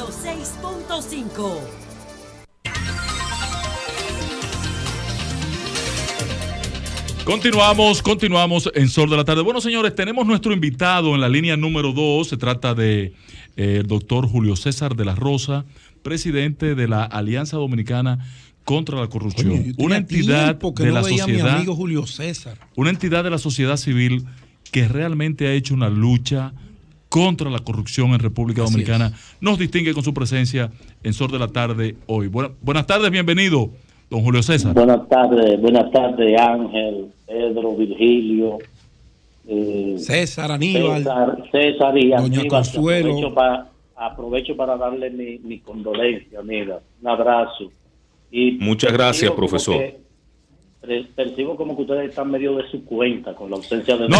106.5. Continuamos en Sol de la Tarde. Bueno, señores, tenemos nuestro invitado en la línea número 2. Se trata de el doctor Julio César de la Rosa, presidente de la Alianza Dominicana contra la Corrupción. Oye, una entidad de la sociedad, mi amigo Julio César. Una entidad de la sociedad civil que realmente ha hecho una lucha contra la corrupción en República Dominicana. Nos distingue con su presencia en Sol de la Tarde hoy. Buenas tardes, bienvenido, don Julio César. Buenas tardes, Ángel, Pedro, Virgilio, César, Aníbal, César y doña Aníbal. Consuelo. Aprovecho para darle mi condolencia, amiga. Un abrazo. Y muchas gracias, profesor. Percibo como que ustedes están medio de su cuenta con la ausencia de... No,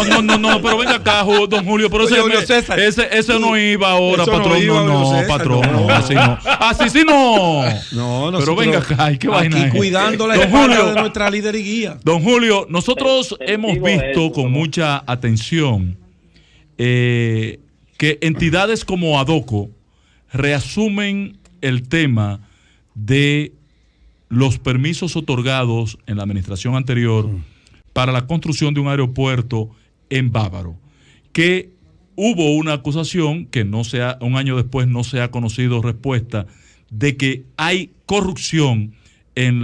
pero venga acá, don Julio, pero ese no iba ahora, patrón. No, así sí no. No, pero venga acá, ¿y qué vaina aquí es? Cuidando la espalda de nuestra líder y guía. Don Julio, nosotros hemos visto con mucha atención que entidades como ADOCO reasumen el tema de los permisos otorgados en la administración anterior para la construcción de un aeropuerto en Bávaro, que hubo una acusación que un año después no se ha conocido respuesta de que hay corrupción en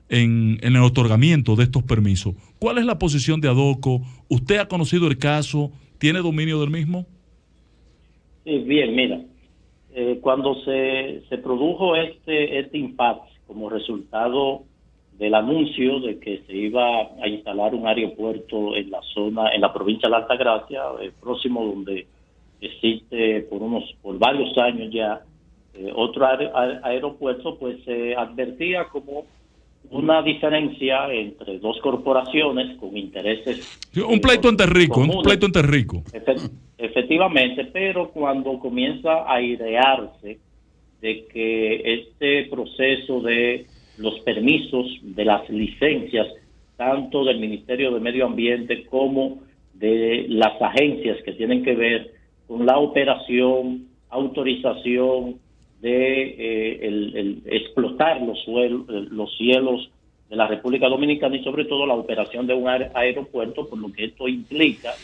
el otorgamiento de estos permisos. ¿Cuál es la posición de ADOCO? ¿Usted ha conocido el caso? ¿Tiene dominio del mismo? Sí, bien, mira, cuando se produjo este impasse como resultado del anuncio de que se iba a instalar un aeropuerto en la provincia de Altagracia, próximo donde existe por varios años ya otro aeropuerto, pues se advertía como una diferencia entre dos corporaciones con intereses. Un pleito entre ricos, Efectivamente, pero cuando comienza a airearse de que este proceso de los permisos, de las licencias, tanto del Ministerio de Medio Ambiente como de las agencias que tienen que ver con la operación, autorización de el explotar los cielos de la República Dominicana y sobre todo la operación de un aeropuerto, por lo que esto implica,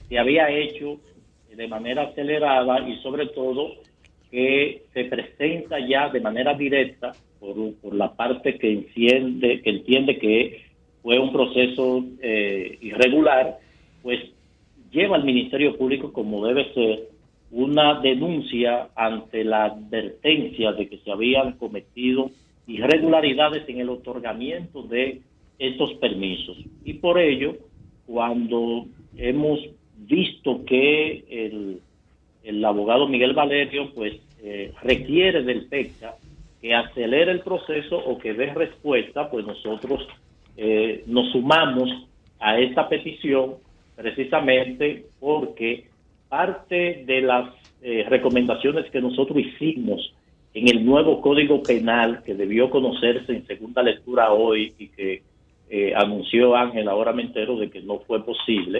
se había hecho de manera acelerada y sobre todo que se presenta ya de manera directa por la parte que entiende que fue un proceso irregular, pues lleva al Ministerio Público, como debe ser, una denuncia ante la advertencia de que se habían cometido irregularidades en el otorgamiento de estos permisos. Y por ello, cuando hemos visto que el abogado Miguel Valerio pues requiere del PECA que acelere el proceso o que dé respuesta, pues nosotros nos sumamos a esta petición precisamente porque parte de las recomendaciones que nosotros hicimos en el nuevo Código Penal que debió conocerse en segunda lectura hoy y que anunció Ángel, ahora me entero de que no fue posible,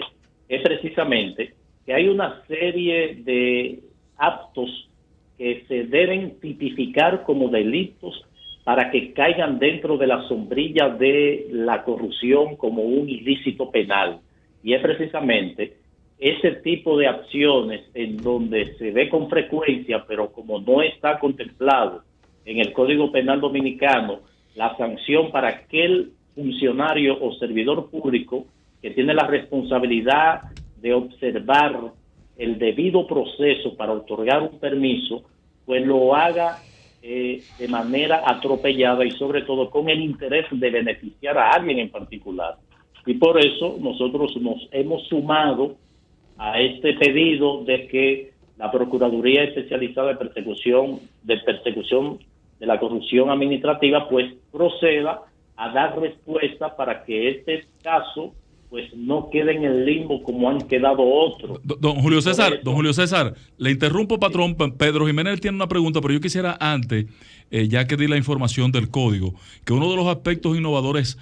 es precisamente que hay una serie de actos que se deben tipificar como delitos para que caigan dentro de la sombrilla de la corrupción como un ilícito penal. Y es precisamente ese tipo de acciones en donde se ve con frecuencia, pero como no está contemplado en el Código Penal Dominicano, la sanción para aquel funcionario o servidor público que tiene la responsabilidad de observar el debido proceso para otorgar un permiso, pues lo haga de manera atropellada y sobre todo con el interés de beneficiar a alguien en particular. Y por eso nosotros nos hemos sumado a este pedido de que la Procuraduría Especializada de Persecución de la Corrupción Administrativa pues proceda a dar respuesta para que este caso pues no quede en el limbo como han quedado otros. Don Julio César, le interrumpo, patrón. Pedro Jiménez tiene una pregunta, pero yo quisiera antes, ya que di la información del código, que uno de los aspectos innovadores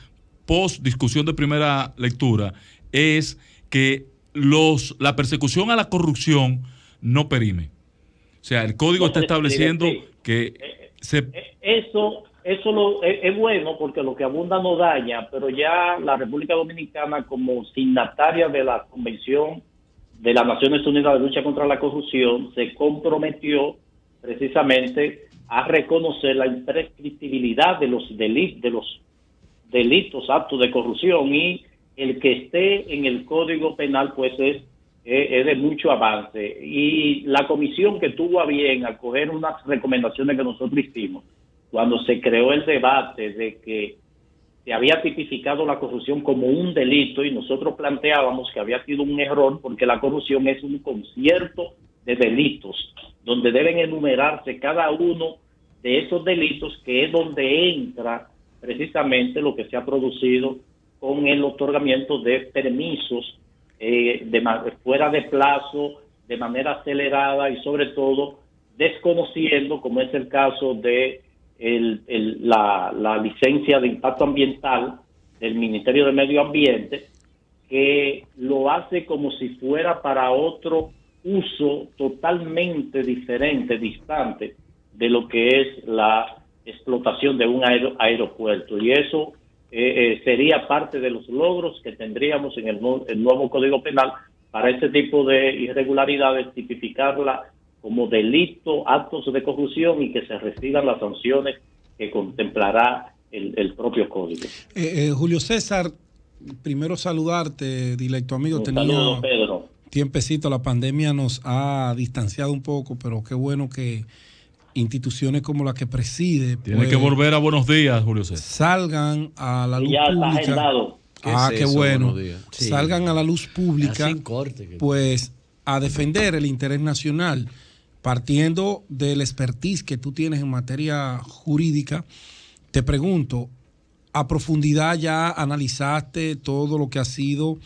post discusión de primera lectura es que la persecución a la corrupción no perime. O sea, el código está estableciendo que eso es bueno porque lo que abunda no daña, pero ya la República Dominicana, como signataria de la Convención de las Naciones Unidas de Lucha contra la Corrupción, se comprometió precisamente a reconocer la imprescriptibilidad de los delitos, actos de corrupción, y el que esté en el Código Penal pues es de mucho avance. Y la comisión que tuvo a bien acoger unas recomendaciones que nosotros hicimos cuando se creó el debate de que se había tipificado la corrupción como un delito, y nosotros planteábamos que había sido un error porque la corrupción es un concierto de delitos donde deben enumerarse cada uno de esos delitos, que es donde entra precisamente lo que se ha producido con el otorgamiento de permisos fuera de plazo, de manera acelerada y sobre todo desconociendo, como es el caso de la licencia de impacto ambiental del Ministerio de Medio Ambiente, que lo hace como si fuera para otro uso totalmente diferente, distante de lo que es la explotación de un aeropuerto. Y eso sería parte de los logros que tendríamos en el nuevo Código Penal para ese tipo de irregularidades, tipificarla como delito, actos de corrupción, y que se reciban las sanciones que contemplará el propio Código. Julio César, primero saludarte, directo amigo. Un saludo, Pedro. Tiempecito, la pandemia nos ha distanciado un poco, pero qué bueno que instituciones como la que preside tiene que volver a Buenos Días, Julio César, salgan a la luz ya pública. Está agendado. Qué bueno. Sí. Salgan a la luz pública, pues a defender el interés nacional, partiendo del expertise que tú tienes en materia jurídica. Te pregunto, a profundidad ya analizaste todo lo que ha sido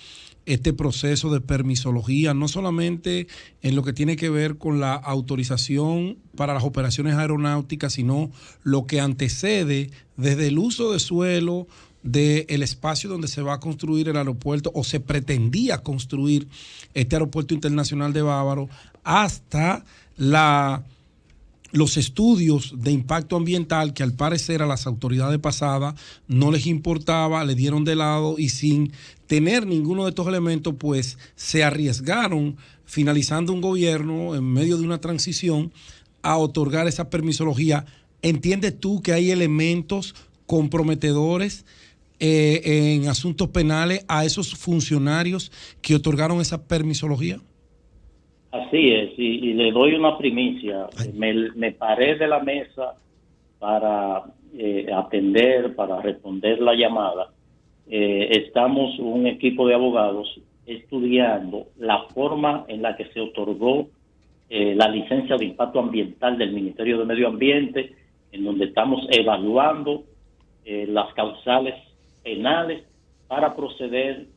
este proceso de permisología, no solamente en lo que tiene que ver con la autorización para las operaciones aeronáuticas, sino lo que antecede desde el uso de suelo del espacio donde se va a construir el aeropuerto, o se pretendía construir este aeropuerto internacional de Bávaro, hasta los estudios de impacto ambiental, que al parecer a las autoridades pasadas no les importaba, le dieron de lado, y sin tener ninguno de estos elementos, pues se arriesgaron, finalizando un gobierno en medio de una transición, a otorgar esa permisología. ¿Entiendes tú que hay elementos comprometedores en asuntos penales a esos funcionarios que otorgaron esa permisología? Así es, y le doy una primicia. Me paré de la mesa para atender, para responder la llamada. Estamos un equipo de abogados estudiando la forma en la que se otorgó la licencia de impacto ambiental del Ministerio de Medio Ambiente, en donde estamos evaluando las causales penales para proceder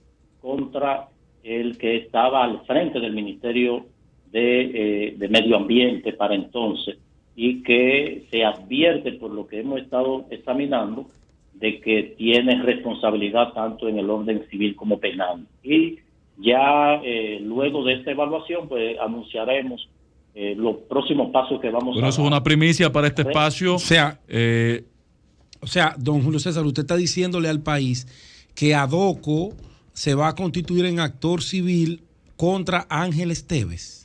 contra el que estaba al frente del Ministerio de Medio Ambiente para entonces, y que se advierte, por lo que hemos estado examinando, de que tiene responsabilidad tanto en el orden civil como penal. Y ya luego de esta evaluación pues anunciaremos los próximos pasos que vamos a dar. Eso es una primicia para este espacio. O sea, don Julio César, usted está diciéndole al país que ADOCO se va a constituir en actor civil contra Ángel Esteves.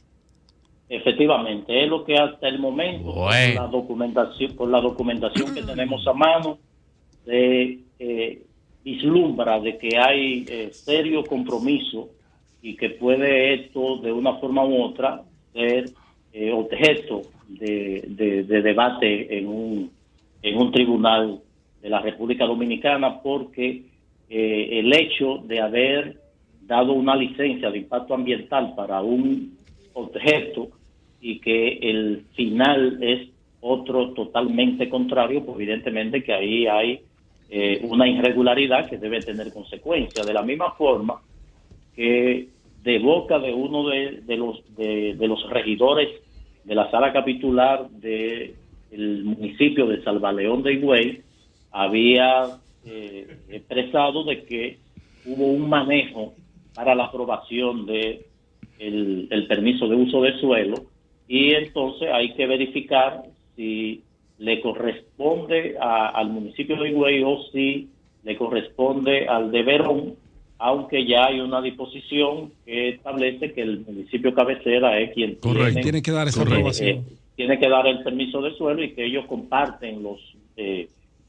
Efectivamente, es lo que hasta el momento, por la documentación que tenemos a mano, se vislumbra de que hay serio compromiso, y que puede esto de una forma u otra ser objeto de debate en un tribunal de la República Dominicana, porque el hecho de haber dado una licencia de impacto ambiental para un objeto y que el final es otro totalmente contrario, pues evidentemente que ahí hay una irregularidad que debe tener consecuencias. De la misma forma que de boca de uno de los regidores de la sala capitular del municipio de Salvaleón de Higüey había expresado de que hubo un manejo para la aprobación de el permiso de uso de suelo y entonces hay que verificar si le corresponde al municipio de Higüey o si le corresponde al de Verón, aunque ya hay una disposición que establece que el municipio cabecera es quien tiene que dar esa aprobación. Tiene que dar el permiso de suelo y que ellos comparten los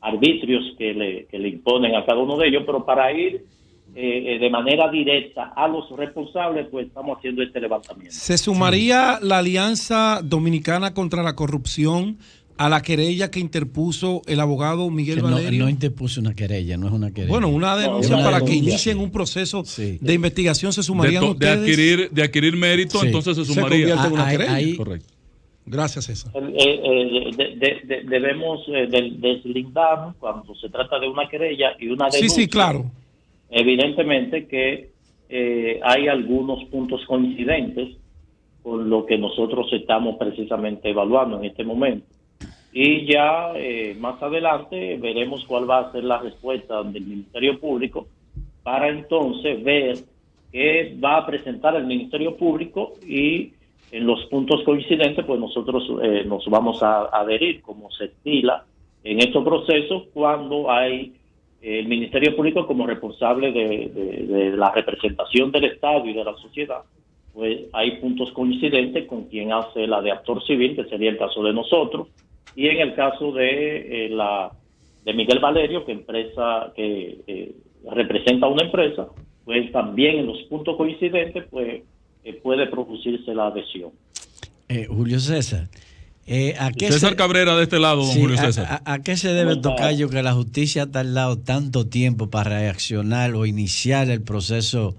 arbitrios que le imponen a cada uno de ellos, pero para ir de manera directa a los responsables, pues estamos haciendo este levantamiento. ¿Se sumaría la Alianza Dominicana contra la Corrupción a la querella que interpuso el abogado Miguel Valerio? No interpuso una querella, no es una querella. Bueno, una denuncia para que inicien un proceso de investigación. ¿Se sumarían ustedes? De adquirir mérito, entonces se sumaría. Se convierte en una querella. Correcto. Gracias, César. Debemos deslindar cuando se trata de una querella y una denuncia. Sí, claro. Evidentemente que hay algunos puntos coincidentes con lo que nosotros estamos precisamente evaluando en este momento. Y ya más adelante veremos cuál va a ser la respuesta del Ministerio Público para entonces ver qué va a presentar el Ministerio Público y en los puntos coincidentes pues nosotros nos vamos a adherir como se estila en estos procesos cuando hay el Ministerio Público como responsable de la representación del Estado y de la sociedad, pues hay puntos coincidentes con quien hace la de actor civil, que sería el caso de nosotros, y en el caso de Miguel Valerio, que representa una empresa, pues también en los puntos coincidentes pues puede producirse la adhesión. Julio César. César Cabrera de este lado, don Julio César. ¿A qué se debe, tocayo, que la justicia ha tardado tanto tiempo para reaccionar o iniciar el proceso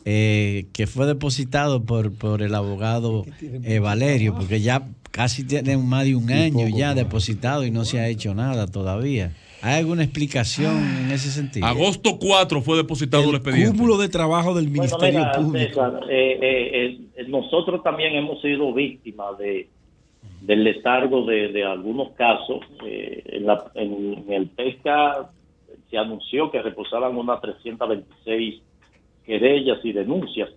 que fue depositado por el abogado Valerio? Porque ya casi tiene más de un año ya depositado y no se ha hecho nada todavía. ¿Hay alguna explicación en ese sentido? Agosto 4 fue depositado el expediente. Cúmulo de trabajo del Ministerio Público. César, nosotros también hemos sido víctimas del letargo de algunos casos. En el PESCA se anunció que reposaban unas 326 querellas y denuncias.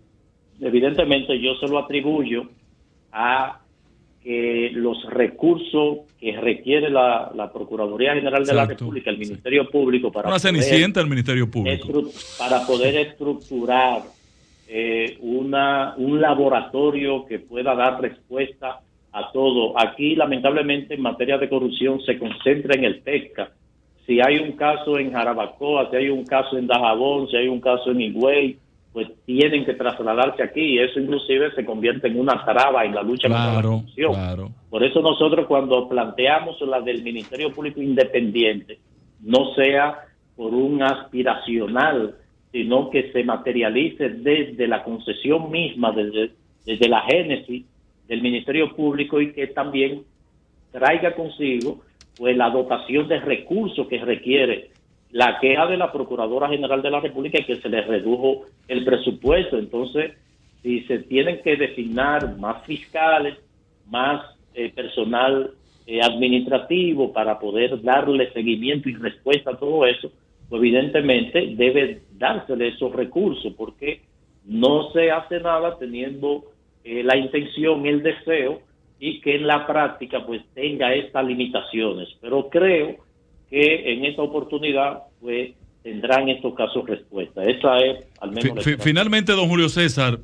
Evidentemente yo se lo atribuyo a que los recursos que requiere la Procuraduría General de la República, el Ministerio Público, para el Ministerio Público, para poder estructurar un laboratorio que pueda dar respuesta a todo. Aquí, lamentablemente, en materia de corrupción se concentra en el PESCA. Si hay un caso en Jarabacoa, si hay un caso en Dajabón, si hay un caso en Higüey, pues tienen que trasladarse aquí y eso inclusive se convierte en una traba en la lucha contra la corrupción. Claro. Por eso nosotros cuando planteamos la del Ministerio Público Independiente, no sea por un aspiracional, sino que se materialice desde la concesión misma, desde la génesis del Ministerio Público y que también traiga consigo pues la dotación de recursos que requiere la queja de la Procuradora General de la República y que se les redujo el presupuesto. Entonces, si se tienen que designar más fiscales, más personal administrativo para poder darle seguimiento y respuesta a todo eso, pues evidentemente debe dársele esos recursos porque no se hace nada teniendo la intención, el deseo y que en la práctica pues tenga estas limitaciones. Pero creo que en esta oportunidad pues tendrán estos casos respuesta. Esa es al menos finalmente, don Julio César,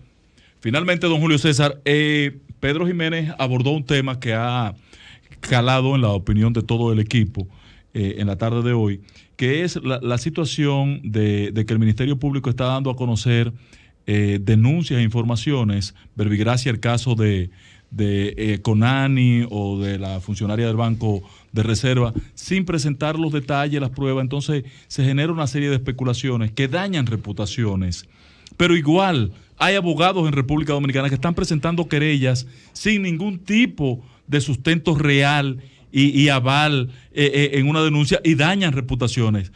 Pedro Jiménez abordó un tema que ha calado en la opinión de todo el equipo en la tarde de hoy, que es la situación de que el Ministerio Público está dando a conocer denuncias e informaciones, verbigracia el caso de Conani o de la funcionaria del Banco de Reserva, sin presentar los detalles, las pruebas. Entonces se genera una serie de especulaciones que dañan reputaciones. Pero igual hay abogados en República Dominicana que están presentando querellas sin ningún tipo de sustento real y aval en una denuncia y dañan reputaciones.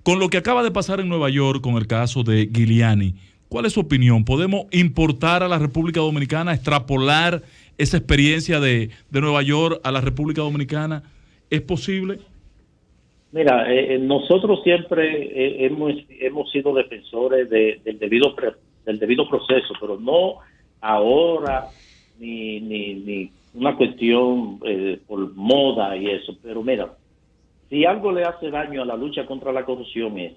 Con lo que acaba de pasar en Nueva York con el caso de Giuliani, ¿cuál es su opinión? ¿Podemos importar a la República Dominicana, extrapolar esa experiencia de Nueva York a la República Dominicana? ¿Es posible? Mira, nosotros siempre hemos sido defensores del debido proceso, pero no ahora ni una cuestión por moda y eso, pero mira, si algo le hace daño a la lucha contra la corrupción es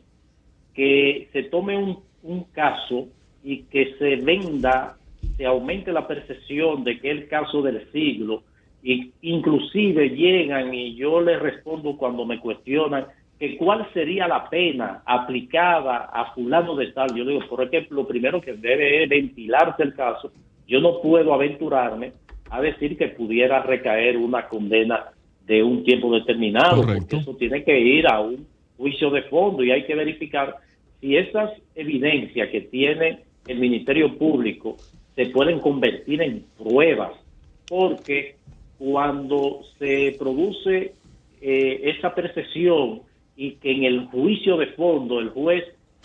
que se tome un caso y que se venda, se aumente la percepción de que es el caso del siglo, y inclusive llegan y yo les respondo cuando me cuestionan que cuál sería la pena aplicada a fulano de tal. Yo digo, por ejemplo, lo primero que debe es ventilarse el caso. Yo no puedo aventurarme a decir que pudiera recaer una condena de un tiempo determinado. Correcto. Porque eso tiene que ir a un juicio de fondo y hay que verificar si esas evidencias que tiene el Ministerio Público se pueden convertir en pruebas, porque cuando se produce esa percepción y que en el juicio de fondo el juez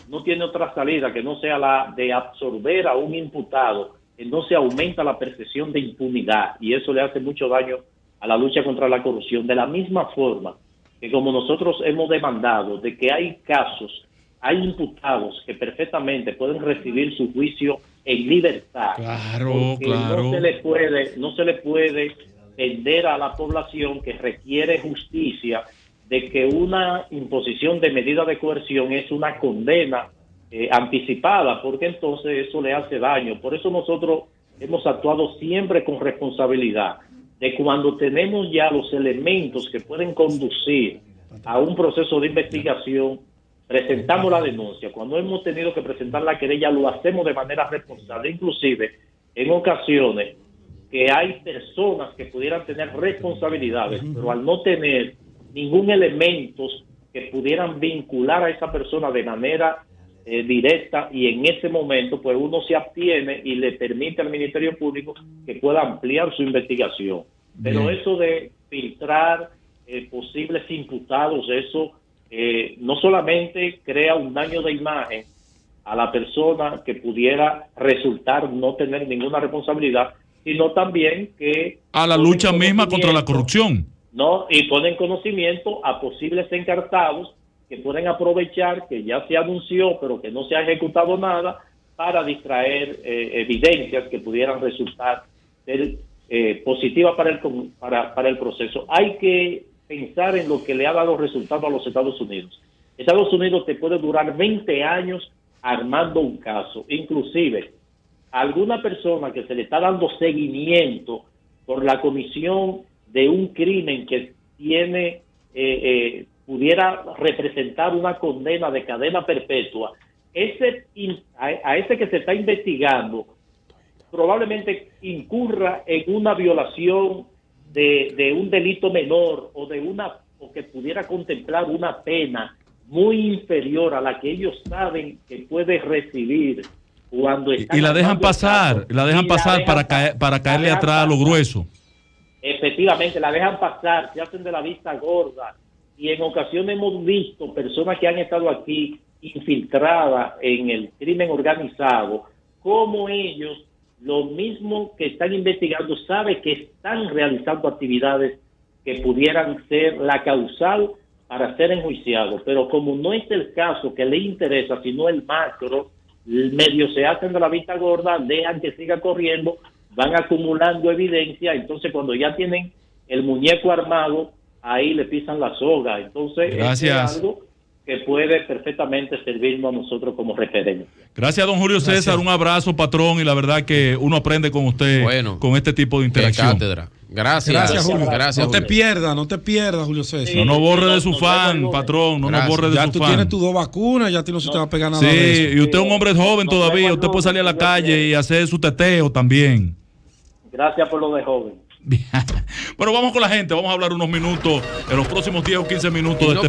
no tiene otra salida que no sea la de absorber a un imputado, entonces aumenta la percepción de impunidad y eso le hace mucho daño a la lucha contra la corrupción. De la misma forma que como nosotros hemos demandado de que hay casos, hay imputados que perfectamente pueden recibir su juicio en libertad. Claro. No se le puede vender a la población que requiere justicia de que una imposición de medida de coerción es una condena anticipada, porque entonces eso le hace daño. Por eso nosotros hemos actuado siempre con responsabilidad, de cuando tenemos ya los elementos que pueden conducir a un proceso de investigación, presentamos la denuncia. Cuando hemos tenido que presentar la querella, lo hacemos de manera responsable. Inclusive, en ocasiones que hay personas que pudieran tener responsabilidades, pero al no tener ningún elemento que pudieran vincular a esa persona de manera directa, y en ese momento pues uno se abstiene y le permite al Ministerio Público que pueda ampliar su investigación. Pero eso de filtrar posibles imputados, eso no solamente crea un daño de imagen a la persona que pudiera resultar no tener ninguna responsabilidad, sino también que a la lucha misma contra la corrupción. No, y ponen conocimiento a posibles encartados que pueden aprovechar que ya se anunció pero que no se ha ejecutado nada para distraer evidencias que pudieran resultar ser positivas para el proceso. Hay que pensar en lo que le ha dado resultado a los Estados Unidos. Estados Unidos te puede durar 20 años armando un caso. Inclusive, alguna persona que se le está dando seguimiento por la comisión de un crimen que tiene pudiera representar una condena de cadena perpetua, a ese que se está investigando probablemente incurra en una violación de un delito menor o que pudiera contemplar una pena muy inferior a la que ellos saben que puede recibir cuando y la dejan pasar, para caerle atrás a lo grueso. Efectivamente, la dejan pasar, se hacen de la vista gorda, y en ocasiones hemos visto personas que han estado aquí infiltradas en el crimen organizado, como ellos, lo mismo que están investigando, sabe que están realizando actividades que pudieran ser la causal para ser enjuiciados, pero como no es el caso que le interesa, sino el macro, medio se hacen de la vista gorda, dejan que siga corriendo, van acumulando evidencia, entonces cuando ya tienen el muñeco armado, ahí le pisan la soga. Entonces es algo que puede perfectamente servirnos a nosotros como referencia. Gracias, don Julio César, un abrazo, patrón, y la verdad que uno aprende con usted con este tipo de interacción. Cátedra. Gracias, Julio. Gracias, no te pierdas, Julio César. Sí, no borre de su fan, patrón, no nos borre de su fan. Ya tú tienes tus 2 vacunas, ya a ti no se te va a pegar nada de eso. Sí, y usted es un hombre joven todavía, usted puede salir a la calle y hacer su teteo también. Gracias por lo de joven. Bien. Bueno, vamos con la gente, vamos a hablar unos minutos, en los próximos 10 o 15 minutos de este